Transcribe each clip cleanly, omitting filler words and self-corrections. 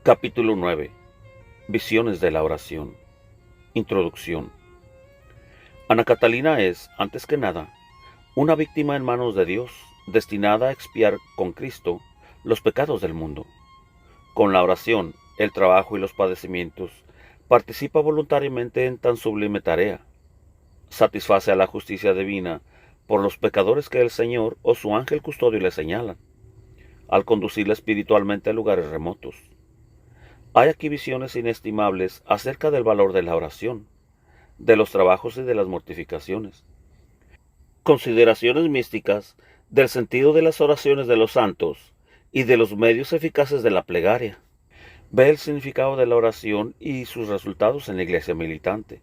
Capítulo 9. Visiones de la oración. Introducción. Ana Catalina es, antes que nada, una víctima en manos de Dios, destinada a expiar con Cristo los pecados del mundo. Con la oración, el trabajo y los padecimientos, participa voluntariamente en tan sublime tarea. Satisface a la justicia divina por los pecadores que el Señor o su ángel custodio le señalan, al conducirla espiritualmente a lugares remotos. Hay aquí visiones inestimables acerca del valor de la oración, de los trabajos y de las mortificaciones. Consideraciones místicas del sentido de las oraciones de los santos y de los medios eficaces de la plegaria. Ve el significado de la oración y sus resultados en la iglesia militante.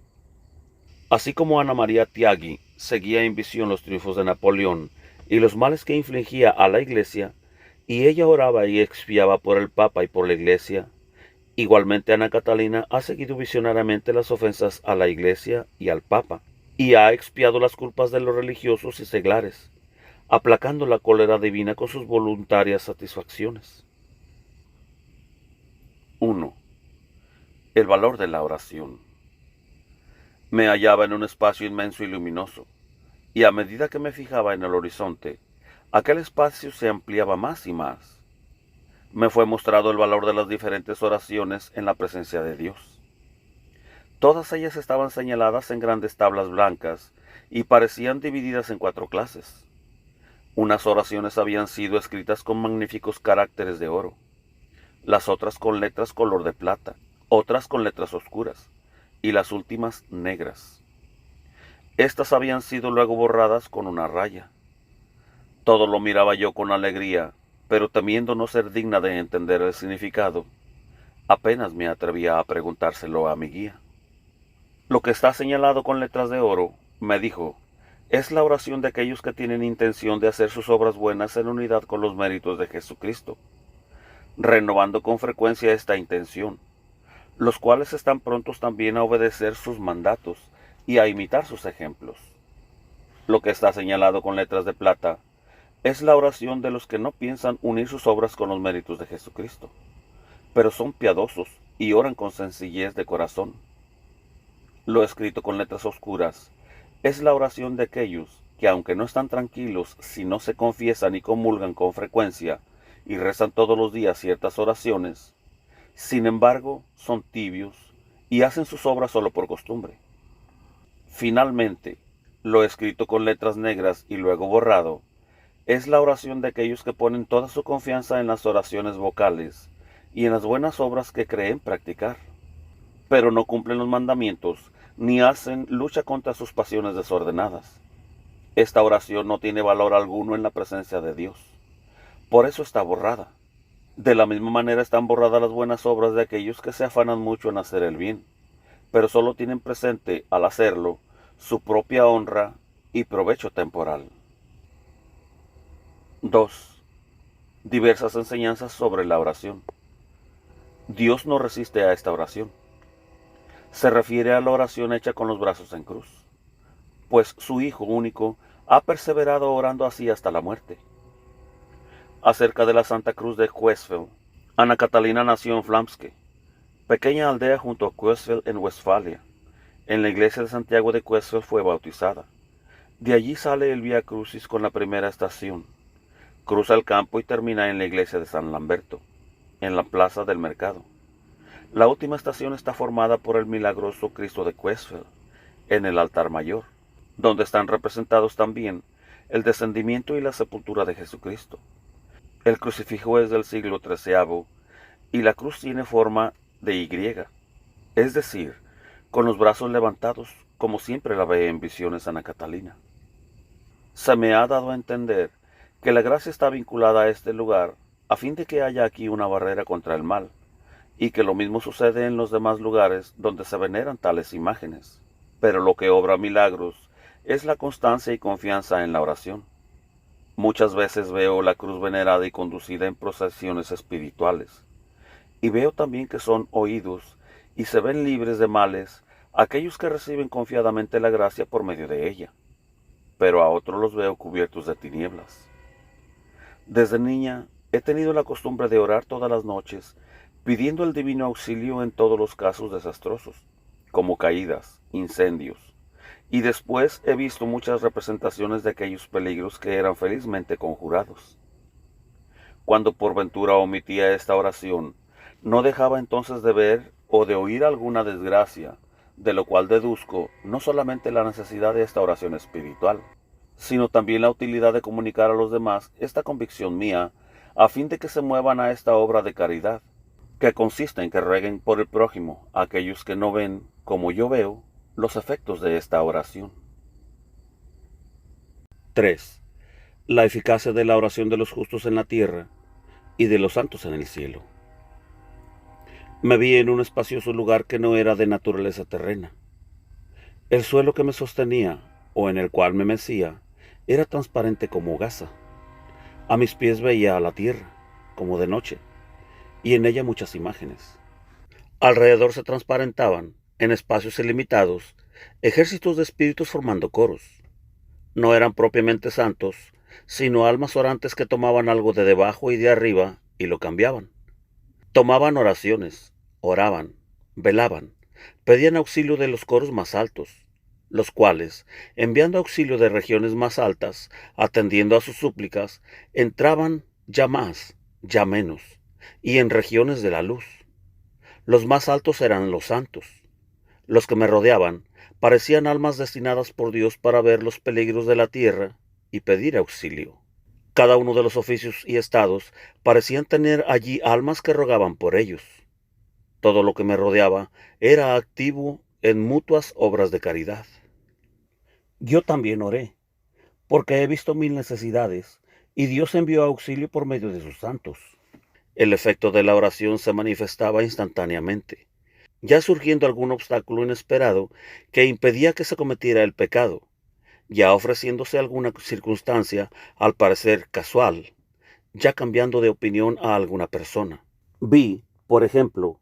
Así como Ana María Tiagui seguía en visión los triunfos de Napoleón y los males que infligía a la iglesia, y ella oraba y expiaba por el Papa y por la iglesia, igualmente Ana Catalina ha seguido visionariamente las ofensas a la Iglesia y al Papa, y ha expiado las culpas de los religiosos y seglares, aplacando la cólera divina con sus voluntarias satisfacciones. 1. El valor de la oración. Me hallaba en un espacio inmenso y luminoso, y a medida que me fijaba en el horizonte, aquel espacio se ampliaba más y más. Me fue mostrado el valor de las diferentes oraciones en la presencia de Dios. Todas ellas estaban señaladas en grandes tablas blancas y parecían divididas en 4 clases. Unas oraciones habían sido escritas con magníficos caracteres de oro, las otras con letras color de plata, otras con letras oscuras, y las últimas negras. Estas habían sido luego borradas con una raya. Todo lo miraba yo con alegría, pero temiendo no ser digna de entender el significado, apenas me atrevía a preguntárselo a mi guía. Lo que está señalado con letras de oro, me dijo, es la oración de aquellos que tienen intención de hacer sus obras buenas en unidad con los méritos de Jesucristo, renovando con frecuencia esta intención, los cuales están prontos también a obedecer sus mandatos y a imitar sus ejemplos. Lo que está señalado con letras de plata es la oración de los que no piensan unir sus obras con los méritos de Jesucristo, pero son piadosos y oran con sencillez de corazón. Lo escrito con letras oscuras es la oración de aquellos que, aunque no están tranquilos si no se confiesan y comulgan con frecuencia y rezan todos los días ciertas oraciones, sin embargo son tibios y hacen sus obras solo por costumbre. Finalmente, lo escrito con letras negras y luego borrado es la oración de aquellos que ponen toda su confianza en las oraciones vocales y en las buenas obras que creen practicar, pero no cumplen los mandamientos ni hacen lucha contra sus pasiones desordenadas. Esta oración no tiene valor alguno en la presencia de Dios. Por eso está borrada. De la misma manera están borradas las buenas obras de aquellos que se afanan mucho en hacer el bien, pero solo tienen presente, al hacerlo, su propia honra y provecho temporal. 2. Diversas enseñanzas sobre la oración. Dios no resiste a esta oración. Se refiere a la oración hecha con los brazos en cruz, pues su Hijo único ha perseverado orando así hasta la muerte. Acerca de la Santa Cruz de Coesfeld, Ana Catalina nació en Flamske, pequeña aldea junto a Coesfeld en Westfalia. En la iglesia de Santiago de Coesfeld fue bautizada. De allí sale el Vía Crucis con la primera estación. Cruza el campo y termina en la iglesia de San Lamberto, en la plaza del mercado. La última estación está formada por el milagroso Cristo de Coesfeld, en el altar mayor, donde están representados también el descendimiento y la sepultura de Jesucristo. El crucifijo es del siglo XIII y la cruz tiene forma de Y, es decir, con los brazos levantados, como siempre la ve en visiones Ana Catalina. Se me ha dado a entender que la gracia está vinculada a este lugar a fin de que haya aquí una barrera contra el mal, y que lo mismo sucede en los demás lugares donde se veneran tales imágenes. Pero lo que obra milagros es la constancia y confianza en la oración. Muchas veces veo la cruz venerada y conducida en procesiones espirituales, y veo también que son oídos y se ven libres de males aquellos que reciben confiadamente la gracia por medio de ella, pero a otros los veo cubiertos de tinieblas. Desde niña he tenido la costumbre de orar todas las noches, pidiendo el divino auxilio en todos los casos desastrosos, como caídas, incendios, y después he visto muchas representaciones de aquellos peligros que eran felizmente conjurados. Cuando por ventura omitía esta oración, no dejaba entonces de ver o de oír alguna desgracia, de lo cual deduzco no solamente la necesidad de esta oración espiritual, sino también la utilidad de comunicar a los demás esta convicción mía, a fin de que se muevan a esta obra de caridad, que consiste en que rueguen por el prójimo a aquellos que no ven, como yo veo, los efectos de esta oración. 3. La eficacia de la oración de los justos en la tierra y de los santos en el cielo. Me vi en un espacioso lugar que no era de naturaleza terrena. El suelo que me sostenía, o en el cual me mecía, era transparente como gasa. A mis pies veía a la tierra, como de noche, y en ella muchas imágenes. Alrededor se transparentaban, en espacios ilimitados, ejércitos de espíritus formando coros. No eran propiamente santos, sino almas orantes que tomaban algo de debajo y de arriba y lo cambiaban. Tomaban oraciones, oraban, velaban, pedían auxilio de los coros más altos, los cuales, enviando auxilio de regiones más altas, atendiendo a sus súplicas, entraban ya más, ya menos, y en regiones de la luz. Los más altos eran los santos. Los que me rodeaban parecían almas destinadas por Dios para ver los peligros de la tierra y pedir auxilio. Cada uno de los oficios y estados parecían tener allí almas que rogaban por ellos. Todo lo que me rodeaba era activo en mutuas obras de caridad. Yo también oré, porque he visto mil necesidades, y Dios envió auxilio por medio de sus santos. El efecto de la oración se manifestaba instantáneamente, ya surgiendo algún obstáculo inesperado que impedía que se cometiera el pecado, ya ofreciéndose alguna circunstancia al parecer casual, ya cambiando de opinión a alguna persona. Vi, por ejemplo,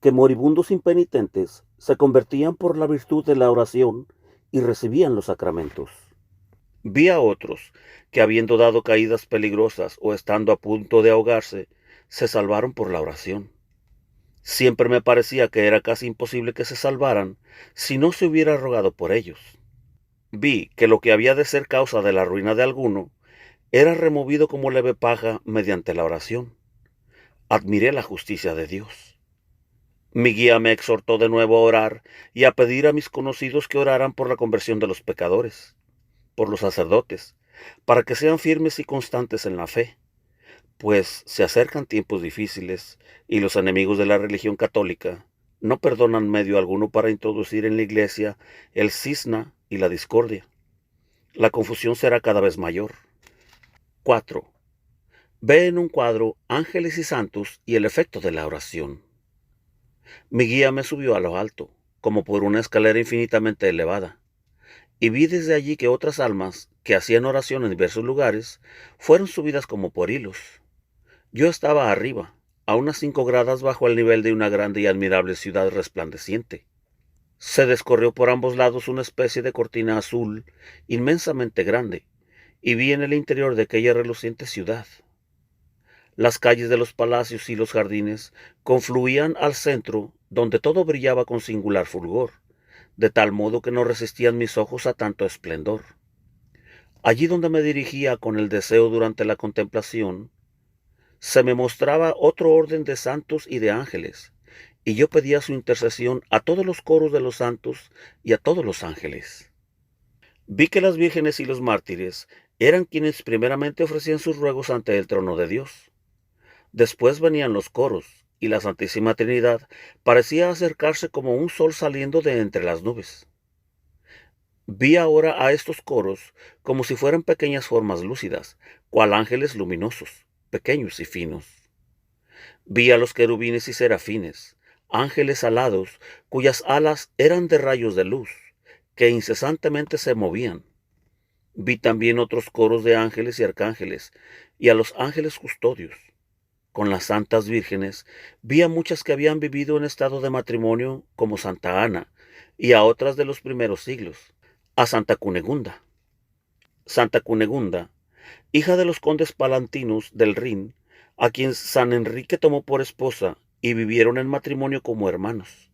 que moribundos impenitentes se convertían por la virtud de la oración y recibían los sacramentos. Vi a otros que, habiendo dado caídas peligrosas o estando a punto de ahogarse, se salvaron por la oración. Siempre me parecía que era casi imposible que se salvaran si no se hubiera rogado por ellos. Vi que lo que había de ser causa de la ruina de alguno era removido como leve paja mediante la oración. Admiré la justicia de Dios. Mi guía me exhortó de nuevo a orar y a pedir a mis conocidos que oraran por la conversión de los pecadores, por los sacerdotes, para que sean firmes y constantes en la fe, pues se acercan tiempos difíciles y los enemigos de la religión católica no perdonan medio alguno para introducir en la iglesia el cisna y la discordia. La confusión será cada vez mayor. 4. Ve en un cuadro ángeles y santos y el efecto de la oración. Mi guía me subió a lo alto, como por una escalera infinitamente elevada, y vi desde allí que otras almas, que hacían oración en diversos lugares, fueron subidas como por hilos. Yo estaba arriba, a unas 5 gradas bajo el nivel de una grande y admirable ciudad resplandeciente. Se descorrió por ambos lados una especie de cortina azul inmensamente grande, y vi en el interior de aquella reluciente ciudad. Las calles de los palacios y los jardines confluían al centro, donde todo brillaba con singular fulgor, de tal modo que no resistían mis ojos a tanto esplendor. Allí donde me dirigía con el deseo durante la contemplación, se me mostraba otro orden de santos y de ángeles, y yo pedía su intercesión a todos los coros de los santos y a todos los ángeles. Vi que las vírgenes y los mártires eran quienes primeramente ofrecían sus ruegos ante el trono de Dios. Después venían los coros, y la Santísima Trinidad parecía acercarse como un sol saliendo de entre las nubes. Vi ahora a estos coros como si fueran pequeñas formas lúcidas, cual ángeles luminosos, pequeños y finos. Vi a los querubines y serafines, ángeles alados, cuyas alas eran de rayos de luz, que incesantemente se movían. Vi también otros coros de ángeles y arcángeles, y a los ángeles custodios. Con las santas vírgenes vi a muchas que habían vivido en estado de matrimonio, como Santa Ana, y a otras de los primeros siglos, a Santa Cunegunda. Santa Cunegunda, hija de los condes palantinos del Rin, a quien San Enrique tomó por esposa y vivieron en matrimonio como hermanos.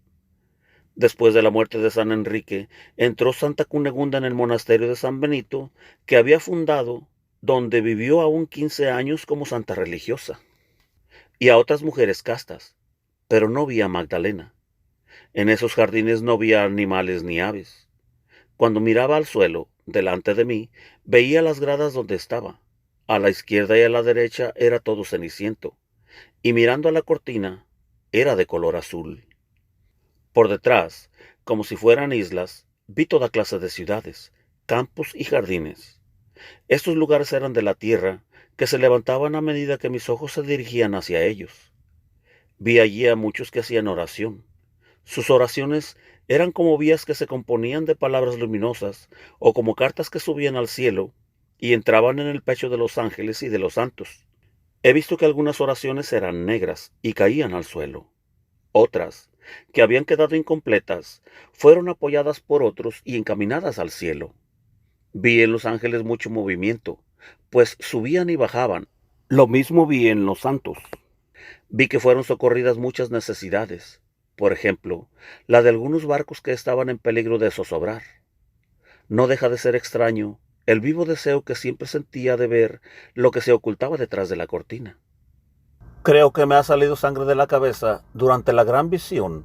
Después de la muerte de San Enrique, entró Santa Cunegunda en el monasterio de San Benito, que había fundado, donde vivió aún 15 años como santa religiosa, y a otras mujeres castas, pero no vi a Magdalena. En esos jardines no vi animales ni aves. Cuando miraba al suelo, delante de mí, veía las gradas donde estaba. A la izquierda y a la derecha era todo ceniciento, y mirando a la cortina, era de color azul. Por detrás, como si fueran islas, vi toda clase de ciudades, campos y jardines. Estos lugares eran de la tierra, que se levantaban a medida que mis ojos se dirigían hacia ellos. Vi allí a muchos que hacían oración. Sus oraciones eran como vías que se componían de palabras luminosas o como cartas que subían al cielo y entraban en el pecho de los ángeles y de los santos. He visto que algunas oraciones eran negras y caían al suelo. Otras, que habían quedado incompletas, fueron apoyadas por otros y encaminadas al cielo. Vi en los ángeles mucho movimiento, pues subían y bajaban. Lo mismo vi en los santos. Vi que fueron socorridas muchas necesidades, por ejemplo, la de algunos barcos que estaban en peligro de zozobrar. No deja de ser extraño el vivo deseo que siempre sentía de ver lo que se ocultaba detrás de la cortina. Creo que me ha salido sangre de la cabeza durante la gran visión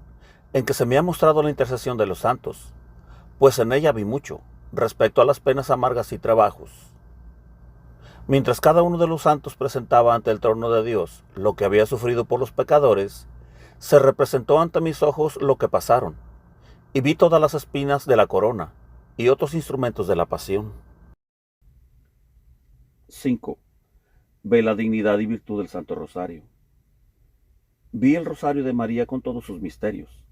en que se me ha mostrado la intercesión de los santos, pues en ella vi mucho respecto a las penas amargas y trabajos. Mientras cada uno de los santos presentaba ante el trono de Dios lo que había sufrido por los pecadores, se representó ante mis ojos lo que pasaron, y vi todas las espinas de la corona y otros instrumentos de la pasión. 5. Ve la dignidad y virtud del Santo Rosario. Vi el Rosario de María con todos sus misterios.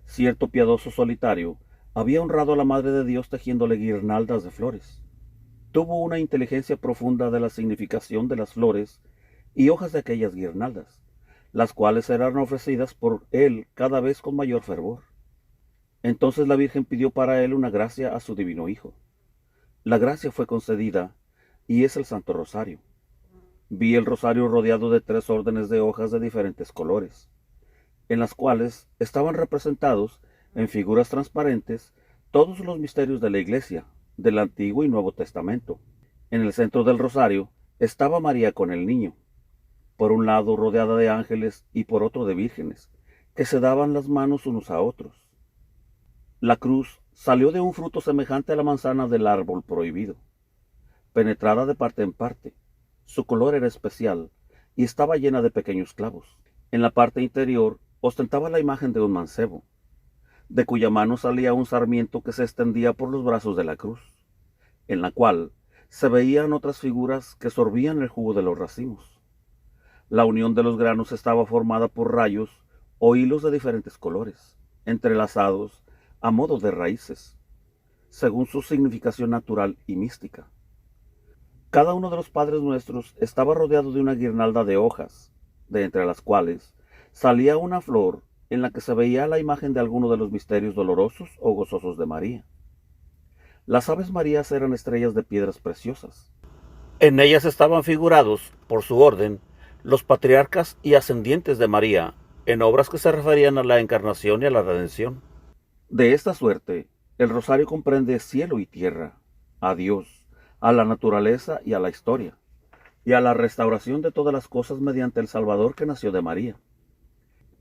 Cierto piadoso solitario había honrado a la Madre de Dios tejiéndole guirnaldas de flores. Tuvo una inteligencia profunda de la significación de las flores y hojas de aquellas guirnaldas, las cuales eran ofrecidas por él cada vez con mayor fervor. Entonces la Virgen pidió para él una gracia a su divino Hijo. La gracia fue concedida, y es el Santo Rosario. Vi el rosario rodeado de 3 órdenes de hojas de diferentes colores, en las cuales estaban representados, en figuras transparentes, todos los misterios de la Iglesia, del Antiguo y Nuevo Testamento. En el centro del rosario estaba María con el niño, por un lado rodeada de ángeles y por otro de vírgenes, que se daban las manos unos a otros. La cruz salió de un fruto semejante a la manzana del árbol prohibido, penetrada de parte en parte. Su color era especial y estaba llena de pequeños clavos. En la parte interior ostentaba la imagen de un mancebo, de cuya mano salía un sarmiento que se extendía por los brazos de la cruz, en la cual se veían otras figuras que sorbían el jugo de los racimos. La unión de los granos estaba formada por rayos o hilos de diferentes colores, entrelazados a modo de raíces, según su significación natural y mística. Cada uno de los Padres Nuestros estaba rodeado de una guirnalda de hojas, de entre las cuales salía una flor en la que se veía la imagen de alguno de los misterios dolorosos o gozosos de María. Las Aves Marías eran estrellas de piedras preciosas. En ellas estaban figurados, por su orden, los patriarcas y ascendientes de María, en obras que se referían a la encarnación y a la redención. De esta suerte, el rosario comprende cielo y tierra, a Dios, a la naturaleza y a la historia, y a la restauración de todas las cosas mediante el Salvador que nació de María.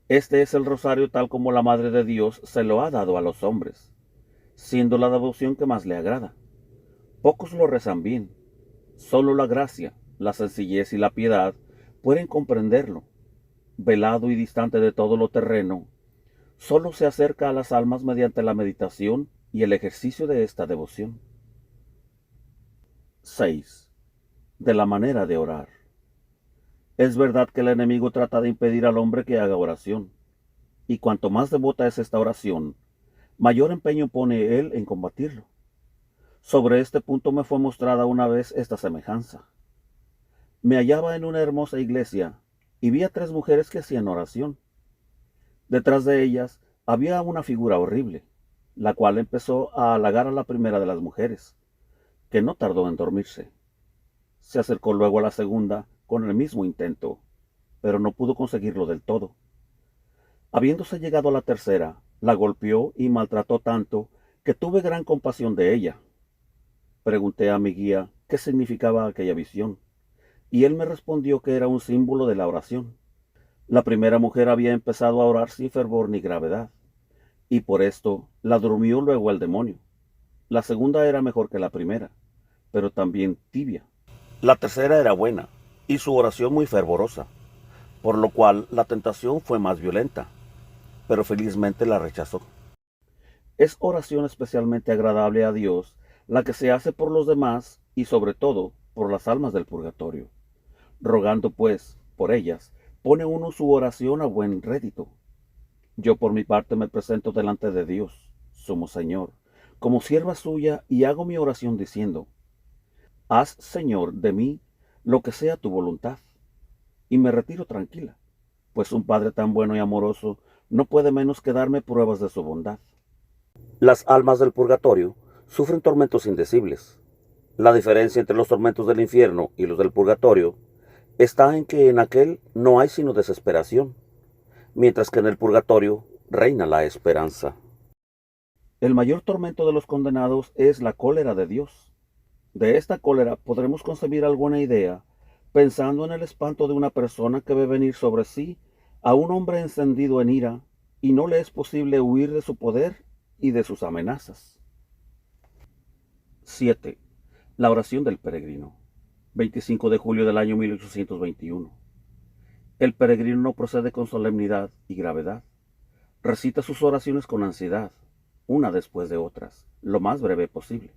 Este es el rosario tal como la Madre de Dios se lo ha dado a los hombres, siendo la devoción que más le agrada. Pocos lo rezan bien. Solo la gracia, la sencillez y la piedad pueden comprenderlo. Velado y distante de todo lo terreno, solo se acerca a las almas mediante la meditación y el ejercicio de esta devoción. 6. De la manera de orar. Es verdad que el enemigo trata de impedir al hombre que haga oración, y cuanto más devota es esta oración, mayor empeño pone él en combatirlo. Sobre este punto me fue mostrada una vez esta semejanza. Me hallaba en una hermosa iglesia y vi a 3 mujeres que hacían oración. Detrás de ellas había una figura horrible, la cual empezó a halagar a la primera de las mujeres, que no tardó en dormirse. Se acercó luego a la segunda con el mismo intento, pero no pudo conseguirlo del todo. Habiéndose llegado a la tercera, la golpeó y maltrató tanto que tuve gran compasión de ella. Pregunté a mi guía qué significaba aquella visión, y él me respondió que era un símbolo de la oración. La primera mujer había empezado a orar sin fervor ni gravedad, y por esto la durmió luego el demonio. La segunda era mejor que la primera, pero también tibia. La tercera era buena, y su oración muy fervorosa, por lo cual la tentación fue más violenta, pero felizmente la rechazó. Es oración especialmente agradable a Dios la que se hace por los demás y sobre todo por las almas del purgatorio. Rogando pues por ellas, pone uno su oración a buen rédito. Yo por mi parte me presento delante de Dios, sumo Señor, como sierva suya y hago mi oración diciendo: haz, Señor, de mí lo que sea tu voluntad. Y me retiro tranquila, pues un Padre tan bueno y amoroso no puede menos que darme pruebas de su bondad. Las almas del purgatorio sufren tormentos indecibles. La diferencia entre los tormentos del infierno y los del purgatorio está en que en aquel no hay sino desesperación, mientras que en el purgatorio reina la esperanza. El mayor tormento de los condenados es la cólera de Dios. De esta cólera podremos concebir alguna idea pensando en el espanto de una persona que ve venir sobre sí a un hombre encendido en ira y no le es posible huir de su poder y de sus amenazas. 7. La oración del peregrino. 25 de julio del año 1821. El peregrino no procede con solemnidad y gravedad. Recita sus oraciones con ansiedad, una después de otras, lo más breve posible.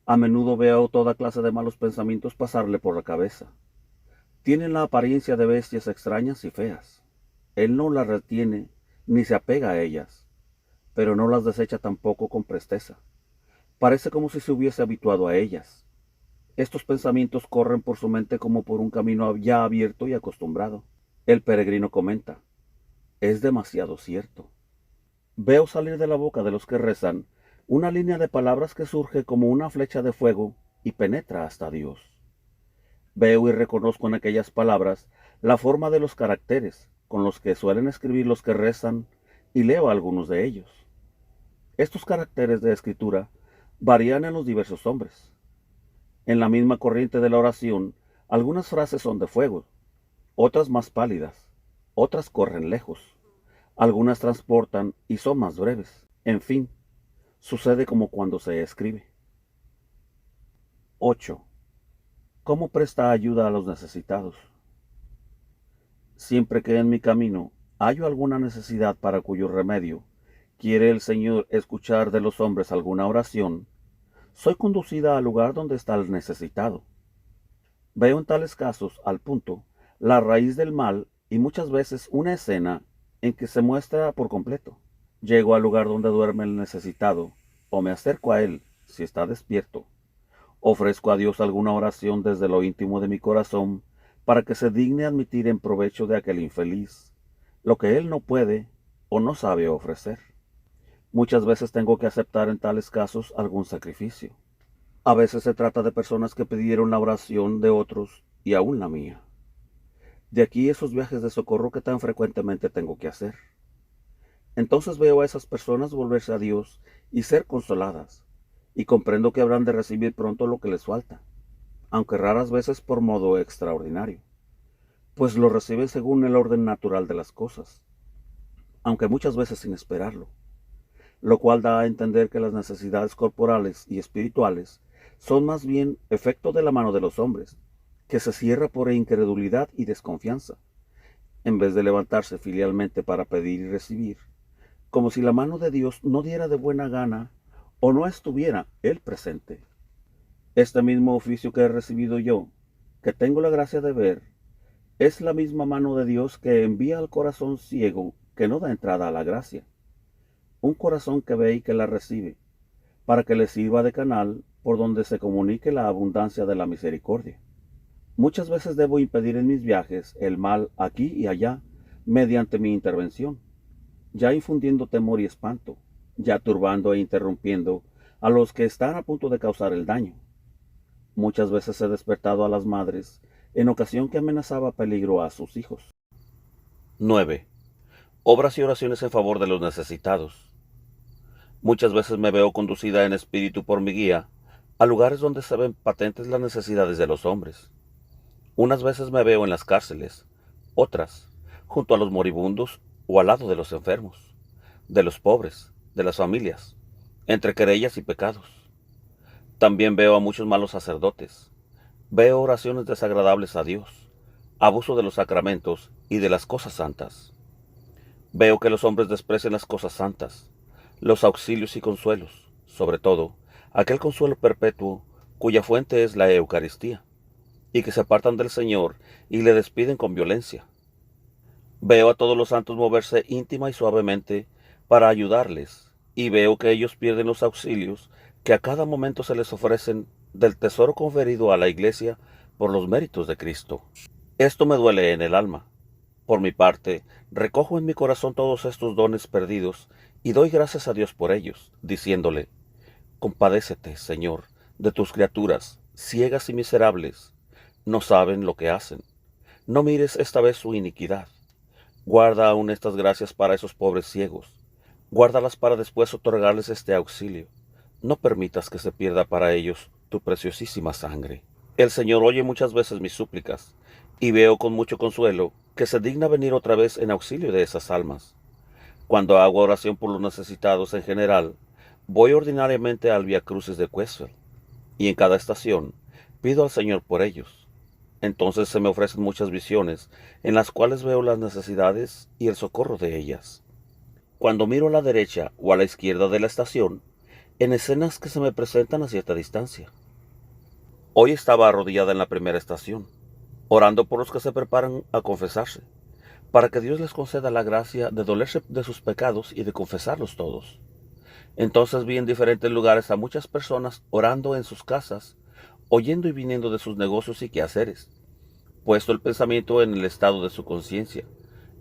A menudo veo toda clase de malos pensamientos pasarle por la cabeza. Tienen la apariencia de bestias extrañas y feas. Él no las retiene ni se apega a ellas, pero no las desecha tampoco con presteza. Parece como si se hubiese habituado a ellas. Estos pensamientos corren por su mente como por un camino ya abierto y acostumbrado. El peregrino comenta: es demasiado cierto. Veo salir de la boca de los que rezan una línea de palabras que surge como una flecha de fuego y penetra hasta Dios. Veo y reconozco en aquellas palabras la forma de los caracteres con los que suelen escribir los que rezan y leo algunos de ellos. Estos caracteres de escritura varían en los diversos hombres. En la misma corriente de la oración, algunas frases son de fuego, otras más pálidas, otras corren lejos, algunas transportan y son más breves. En fin, sucede como cuando se escribe. 8. ¿Cómo presta ayuda a los necesitados? Siempre que en mi camino hallo alguna necesidad para cuyo remedio quiere el Señor escuchar de los hombres alguna oración, soy conducida al lugar donde está el necesitado. Veo en tales casos, al punto, la raíz del mal y muchas veces una escena en que se muestra por completo. Llego al lugar donde duerme el necesitado, o me acerco a él, si está despierto. Ofrezco a Dios alguna oración desde lo íntimo de mi corazón para que se digne admitir en provecho de aquel infeliz lo que él no puede o no sabe ofrecer. Muchas veces tengo que aceptar en tales casos algún sacrificio. A veces se trata de personas que pidieron la oración de otros y aún la mía. De aquí esos viajes de socorro que tan frecuentemente tengo que hacer. Entonces veo a esas personas volverse a Dios y ser consoladas, y comprendo que habrán de recibir pronto lo que les falta, aunque raras veces por modo extraordinario, pues lo reciben según el orden natural de las cosas, aunque muchas veces sin esperarlo, lo cual da a entender que las necesidades corporales y espirituales son más bien efecto de la mano de los hombres, que se cierra por incredulidad y desconfianza, en vez de levantarse filialmente para pedir y recibir, como si la mano de Dios no diera de buena gana o no estuviera Él presente. Este mismo oficio que he recibido yo, que tengo la gracia de ver, es la misma mano de Dios que envía al corazón ciego que no da entrada a la gracia. Un corazón que ve y que la recibe, para que le sirva de canal por donde se comunique la abundancia de la misericordia. Muchas veces debo impedir en mis viajes el mal aquí y allá mediante mi intervención, ya infundiendo temor y espanto, ya turbando e interrumpiendo a los que están a punto de causar el daño. Muchas veces he despertado a las madres en ocasión que amenazaba peligro a sus hijos. 9. Obras y oraciones en favor de los necesitados. Muchas veces me veo conducida en espíritu por mi guía a lugares donde se ven patentes las necesidades de los hombres. Unas veces me veo en las cárceles, otras junto a los moribundos o al lado de los enfermos, de los pobres, de las familias, entre querellas y pecados. También veo a muchos malos sacerdotes. Veo oraciones desagradables a Dios, abuso de los sacramentos y de las cosas santas. Veo que los hombres desprecian las cosas santas, los auxilios y consuelos, sobre todo aquel consuelo perpetuo cuya fuente es la Eucaristía, y que se apartan del Señor y le despiden con violencia. Veo a todos los santos moverse íntima y suavemente para ayudarles, y veo que ellos pierden los auxilios que a cada momento se les ofrecen del tesoro conferido a la Iglesia por los méritos de Cristo. Esto me duele en el alma. Por mi parte, recojo en mi corazón todos estos dones perdidos y doy gracias a Dios por ellos, diciéndole: compadécete, Señor, de tus criaturas, ciegas y miserables, no saben lo que hacen. No mires esta vez su iniquidad. Guarda aún estas gracias para esos pobres ciegos. Guárdalas para después otorgarles este auxilio. No permitas que se pierda para ellos tu preciosísima sangre. El Señor oye muchas veces mis súplicas, y veo con mucho consuelo que se digna venir otra vez en auxilio de esas almas. Cuando hago oración por los necesitados en general, voy ordinariamente al Vía Crucis de Westfield, y en cada estación pido al Señor por ellos. Entonces se me ofrecen muchas visiones, en las cuales veo las necesidades y el socorro de ellas. Cuando miro a la derecha o a la izquierda de la estación, en escenas que se me presentan a cierta distancia. Hoy estaba arrodillada en la primera estación, orando por los que se preparan a confesarse, para que Dios les conceda la gracia de dolerse de sus pecados y de confesarlos todos. Entonces vi en diferentes lugares a muchas personas orando en sus casas, oyendo y viniendo de sus negocios y quehaceres, puesto el pensamiento en el estado de su conciencia,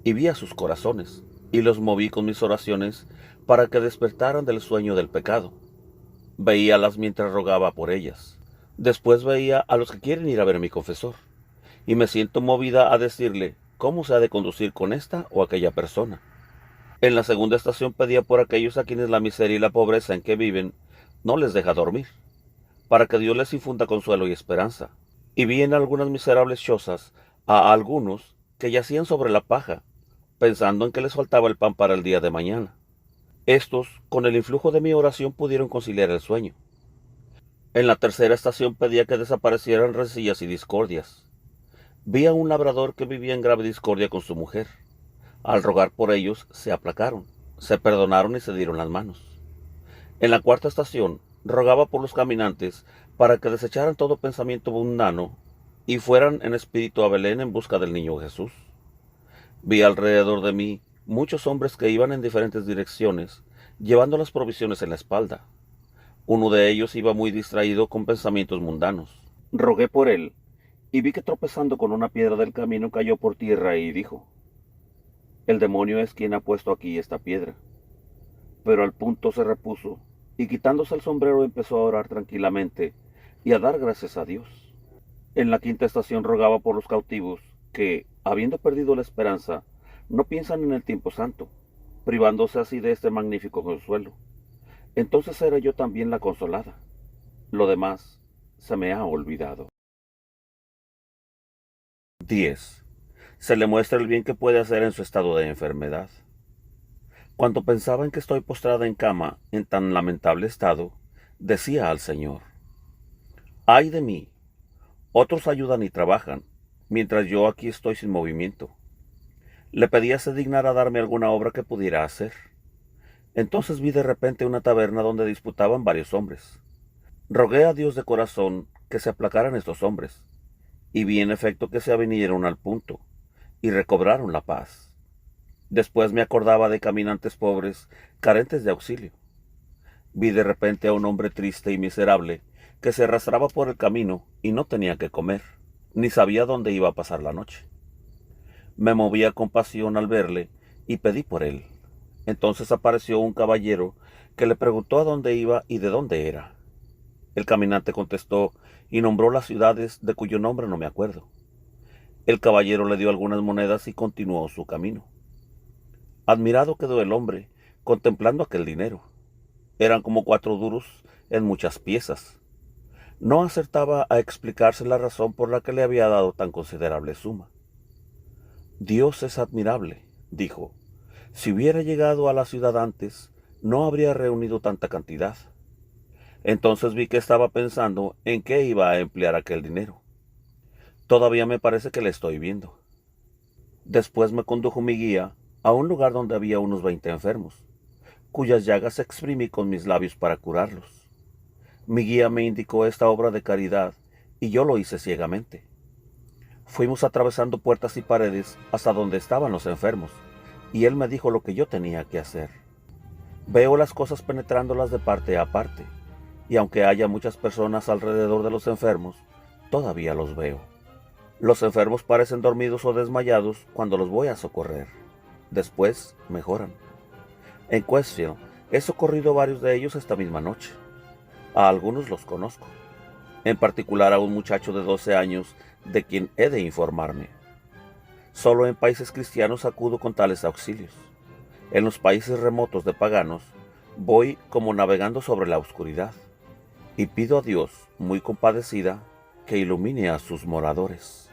y vi a sus corazones, y los moví con mis oraciones para que despertaran del sueño del pecado. Veíalas mientras rogaba por ellas. Después veía a los que quieren ir a ver a mi confesor, y me siento movida a decirle cómo se ha de conducir con esta o aquella persona. En la segunda estación pedía por aquellos a quienes la miseria y la pobreza en que viven no les deja dormir, para que Dios les infunda consuelo y esperanza. Y vi en algunas miserables chozas a algunos que yacían sobre la paja, pensando en que les faltaba el pan para el día de mañana. Estos, con el influjo de mi oración, pudieron conciliar el sueño. En la tercera estación pedía que desaparecieran rencillas y discordias. Vi a un labrador que vivía en grave discordia con su mujer. Al rogar por ellos, se aplacaron, se perdonaron y se dieron las manos. En la cuarta estación, rogaba por los caminantes para que desecharan todo pensamiento mundano y fueran en espíritu a Belén en busca del niño Jesús. Vi alrededor de mí muchos hombres que iban en diferentes direcciones, llevando las provisiones en la espalda. Uno de ellos iba muy distraído con pensamientos mundanos. Rogué por él, y vi que tropezando con una piedra del camino cayó por tierra y dijo: el demonio es quien ha puesto aquí esta piedra. Pero al punto se repuso, y quitándose el sombrero empezó a orar tranquilamente y a dar gracias a Dios. En la quinta estación rogaba por los cautivos que, habiendo perdido la esperanza, no piensan en el tiempo santo, privándose así de este magnífico consuelo. Entonces era yo también la consolada. Lo demás se me ha olvidado. 10. Se le muestra el bien que puede hacer en su estado de enfermedad. Cuando pensaba en que estoy postrada en cama en tan lamentable estado, decía al Señor: ¡ay de mí! Otros ayudan y trabajan, mientras yo aquí estoy sin movimiento. Le pedía se dignara darme alguna obra que pudiera hacer. Entonces vi de repente una taberna donde disputaban varios hombres. Rogué a Dios de corazón que se aplacaran estos hombres, y vi en efecto que se avinieron al punto, y recobraron la paz. Después me acordaba de caminantes pobres, carentes de auxilio. Vi de repente a un hombre triste y miserable, que se arrastraba por el camino y no tenía que comer, ni sabía dónde iba a pasar la noche. Me moví a compasión al verle, y pedí por él. Entonces apareció un caballero, que le preguntó a dónde iba y de dónde era. El caminante contestó, y nombró las ciudades de cuyo nombre no me acuerdo. El caballero le dio algunas monedas y continuó su camino. Admirado quedó el hombre, contemplando aquel dinero. Eran como 4 duros en muchas piezas. No acertaba a explicarse la razón por la que le había dado tan considerable suma. Dios es admirable, dijo. Si hubiera llegado a la ciudad antes, no habría reunido tanta cantidad. Entonces vi que estaba pensando en qué iba a emplear aquel dinero. Todavía me parece que le estoy viendo. Después me condujo mi guía a un lugar donde había unos 20 enfermos, cuyas llagas exprimí con mis labios para curarlos. Mi guía me indicó esta obra de caridad y yo lo hice ciegamente. Fuimos atravesando puertas y paredes hasta donde estaban los enfermos, y él me dijo lo que yo tenía que hacer. Veo las cosas penetrándolas de parte a parte, y aunque haya muchas personas alrededor de los enfermos, todavía los veo. Los enfermos parecen dormidos o desmayados cuando los voy a socorrer. Después mejoran. En Westfield he socorrido a varios de ellos esta misma noche. A algunos los conozco, en particular a un muchacho de 12 años de quien he de informarme. Solo en países cristianos acudo con tales auxilios. En los países remotos de paganos voy como navegando sobre la oscuridad y pido a Dios, muy compadecida, que ilumine a sus moradores.